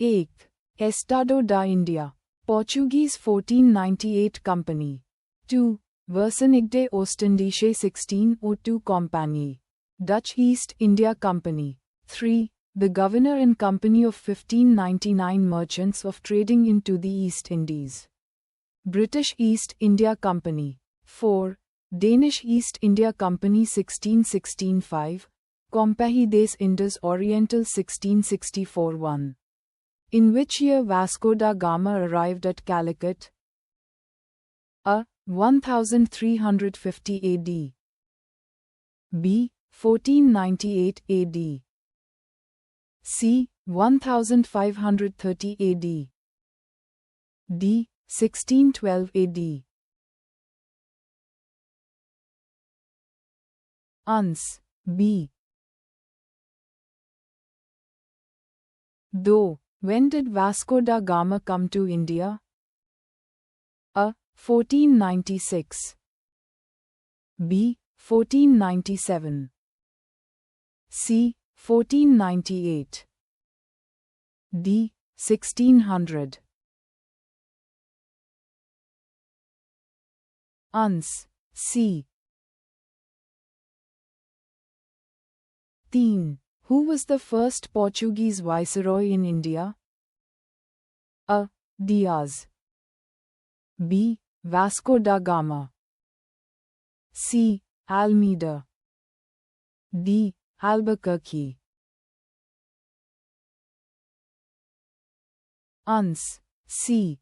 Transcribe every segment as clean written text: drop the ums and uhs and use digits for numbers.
1. Estado da India, Portuguese 1498 Company. 2. Versenigde Oostindische 1602 Compagnie, Dutch East India Company. 3. The Governor and Company of 1599 Merchants of Trading into the East Indies, British East India Company. 4. Danish East India Company 1616-5, Compagnie des Indes Orientales 1664-1. In which year Vasco da Gama arrived at Calicut? A. 1350 AD. B. 1498 AD. C. 1530 AD. D. 1612 AD. Ans. B. Though, when did Vasco da Gama come to India? A. 1496. B. 1497. C. 1498. D. 1600. Ans. C. 3. Who was the first Portuguese viceroy in India? A. Diaz. B. Vasco da Gama. C. Almeida. D. Albuquerque. Ans. C.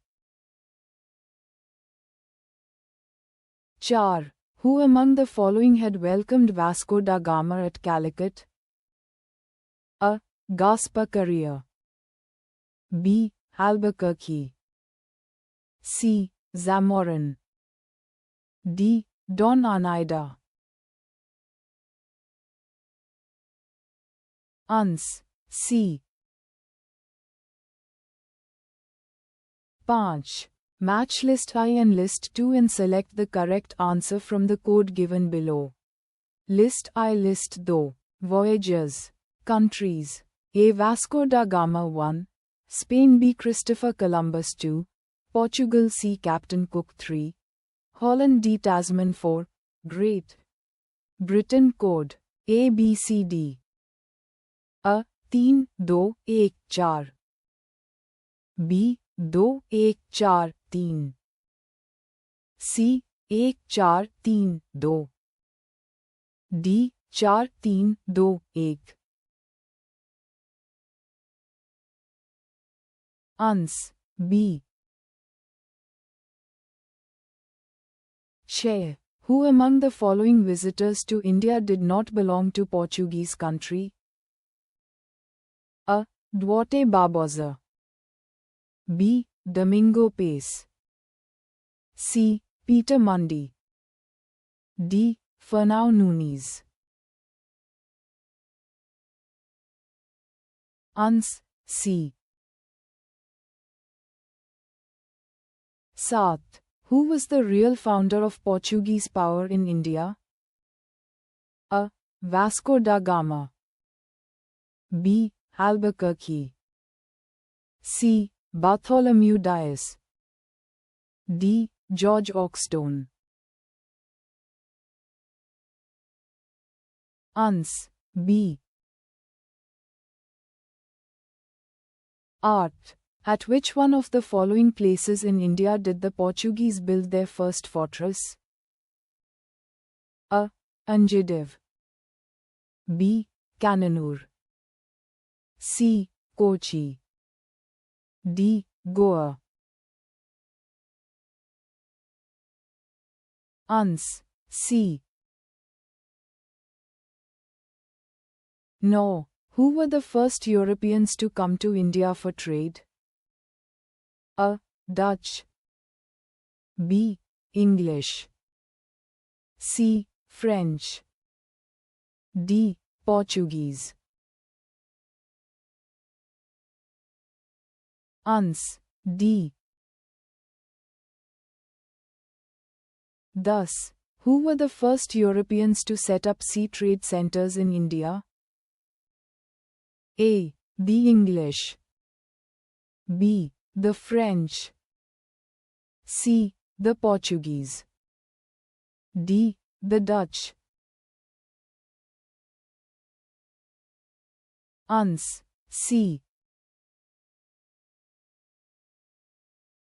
4. Who among the following had welcomed Vasco da Gama at Calicut? A. Gaspar Correa. B. Albuquerque. C. Zamorin. D. Don Anaida. Ans. C. 5. Match list I and list 2 and select the correct answer from the code given below. List I, list 2. Voyagers. Countries. A. Vasco da Gama 1. Spain. B. Christopher Columbus 2. Portugal. C. Captain Cook 3. Holland. D. Tasman 4. Great Britain. Code A, B, C, D. A. 3, 2, 1, 4. B. 2, 1, 4, 3. C. 1, 4, 3, 2. D. 4, 3, 2, 1. Ans. B. 6. Who among the following visitors to India did not belong to Portuguese country? A. Duarte Barbosa. B. Domingo Pace. C. Peter Mundy. D. Fernão Nunes. Ans. C. 7. Who was the real founder of Portuguese power in India? A. Vasco da Gama. B. Albuquerque. C. Bartholomew Dias. D. George Oxstone. Ans. B. 8. At which one of the following places in India did the Portuguese build their first fortress? A. Anjadiv. B. Kannanur. C. Kochi. D. Goa. Ans. C. No. Who were the first Europeans to come to India for trade? A. Dutch. B. English. C. French. D. Portuguese. Ans. D. Thus, who were the first Europeans to set up sea trade centers in India? A. The English. B. The French. C. The Portuguese. D. The Dutch. Ans. C.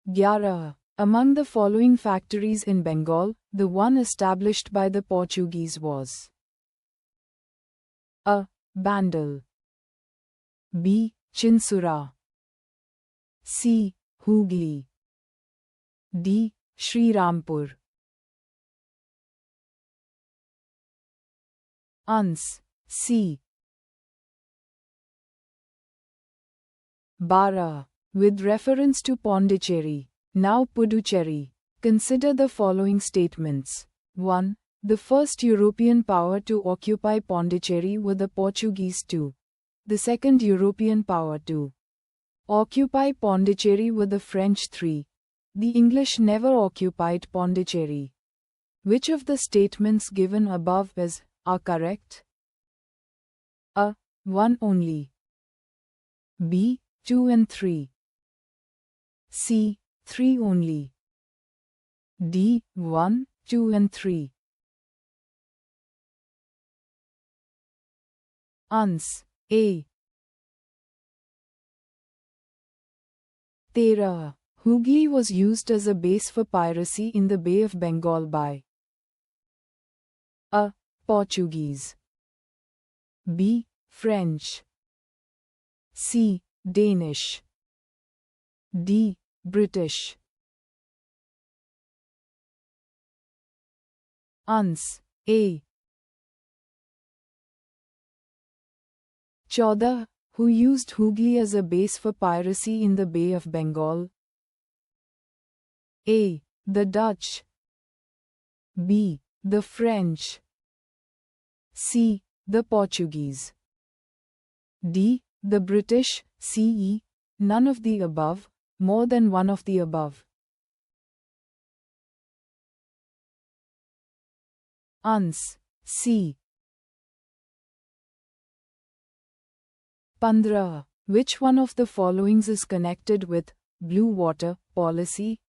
11. Among the following factories in Bengal, the one established by the Portuguese was A. Bandel. B. Chinsura. C. Hooghly. D. Srirampur. Ans. C. 12. With reference to Pondicherry, now Puducherry, consider the following statements. 1. The first European power to occupy Pondicherry were the Portuguese. 2. The second European power to occupy Pondicherry were the French. 3. The English never occupied Pondicherry. Which of the statements given above are correct? A. 1 only. B. 2 and 3. C. 3 only. D. 1, 2 and 3. Ans. A. 13. Hooghly was used as a base for piracy in the Bay of Bengal by A. Portuguese. B. French. C. Danish. D. British. Ans. A. 14. Who used Hooghly as a base for piracy in the Bay of Bengal? A. The Dutch. B. The French. C. The Portuguese. D. The British. C. None of the above, more than one of the above. Ans. C. 15. Which one of the following is connected with Blue Water Policy?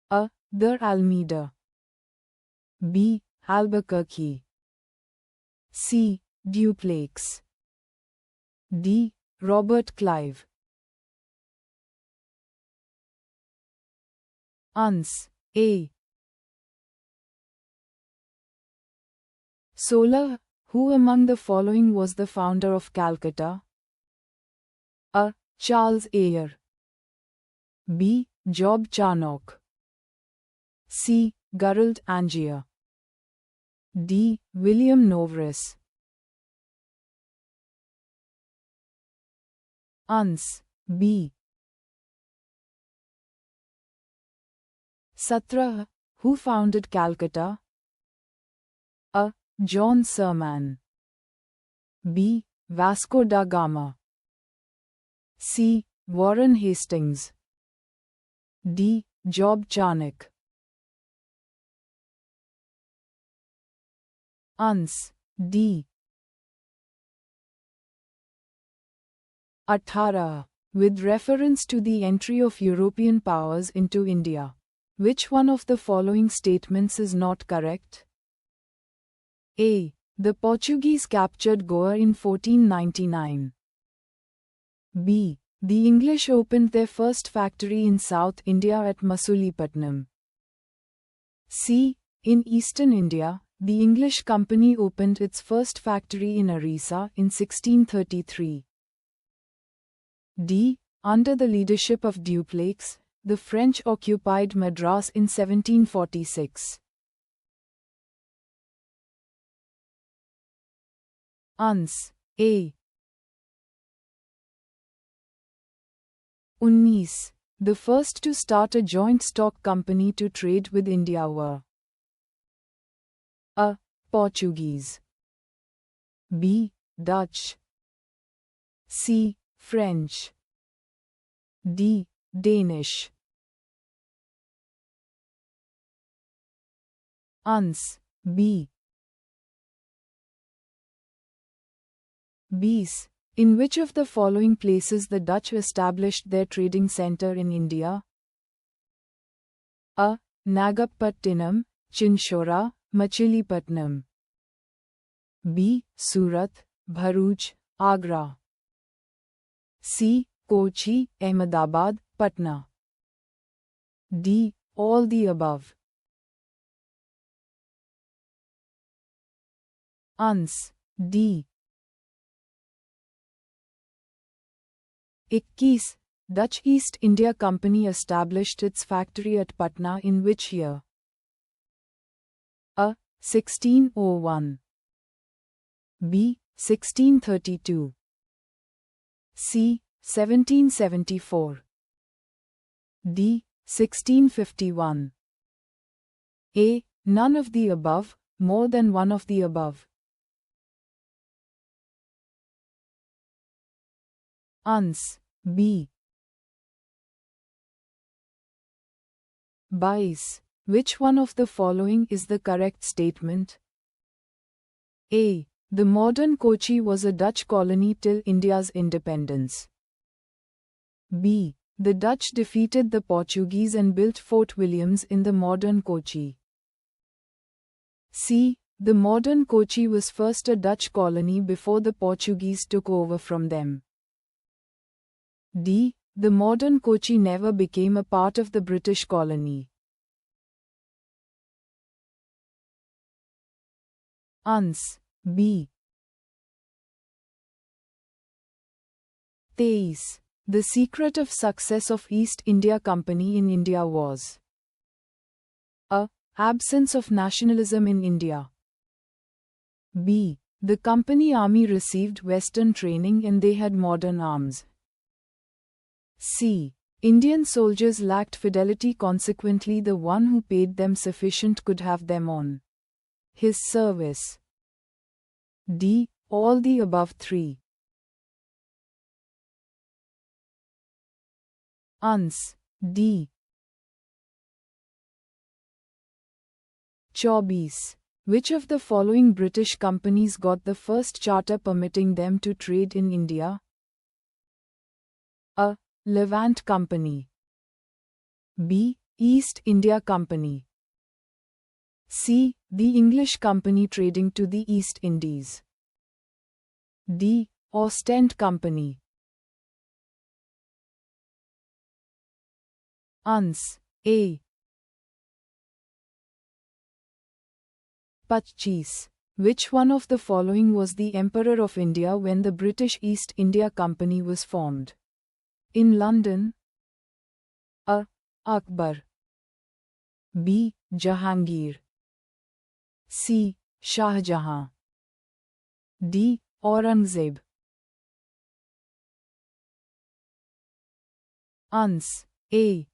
A. The Almeida. B. Albuquerque. C. Duplex. D. Robert Clive. Ans. A. 16. Who among the following was the founder of Calcutta? A. Charles Ayer. B. Job Charnock. C. Gerald Angier. D. William Novris. Ans. B. 17. Who founded Calcutta? A. John Serman. B. Vasco da Gama. C. Warren Hastings. D. Job Charnock. Ans. D. 18. With reference to the entry of European powers into India, which one of the following statements is not correct? A. The Portuguese captured Goa in 1499. B. The English opened their first factory in South India at Masulipatam. C. In Eastern India, the English company opened its first factory in Orissa in 1633. D. Under the leadership of Dupleix, the French occupied Madras in 1746. Ans. A. 19. The first to start a joint stock company to trade with India were A. Portuguese. B. Dutch. C. French. D. Danish. Ans. B. 20. In which of the following places the Dutch established their trading center in India? A. Nagapattinam, Chinchora, Machilipatnam. B. Surat, Bharuch, Agra. C. Kochi, Ahmedabad, Patna. D. All the above. Ans. D. 21. Dutch East India Company established its factory at Patna in which year? A. 1601. B. 1632. C. 1774. D. 1651. A. None of the above, more than one of the above. Ans. B. 22. Which one of the following is the correct statement? A. The modern Kochi was a Dutch colony till India's independence. B. The Dutch defeated the Portuguese and built Fort Williams in the modern Kochi. C. The modern Kochi was first a Dutch colony before the Portuguese took over from them. D. The modern Kochi never became a part of the British colony. Ans. B. 23. The secret of success of East India Company in India was A. Absence of nationalism in India. B. The company army received Western training and they had modern arms. C. Indian soldiers lacked fidelity, consequently the one who paid them sufficient could have them on his service. D. All the above three. Ans. D. 24. Which of the following British companies got the first charter permitting them to trade in India? A. Levant Company. B. East India Company. C. The English Company trading to the East Indies. D. Ostend Company. Ans. A. 25. Which one of the following was the Emperor of India when the British East India Company was formed? In London? A. Akbar. B. Jahangir. C. Shah Jahan. D. Aurangzeb. Ans. A.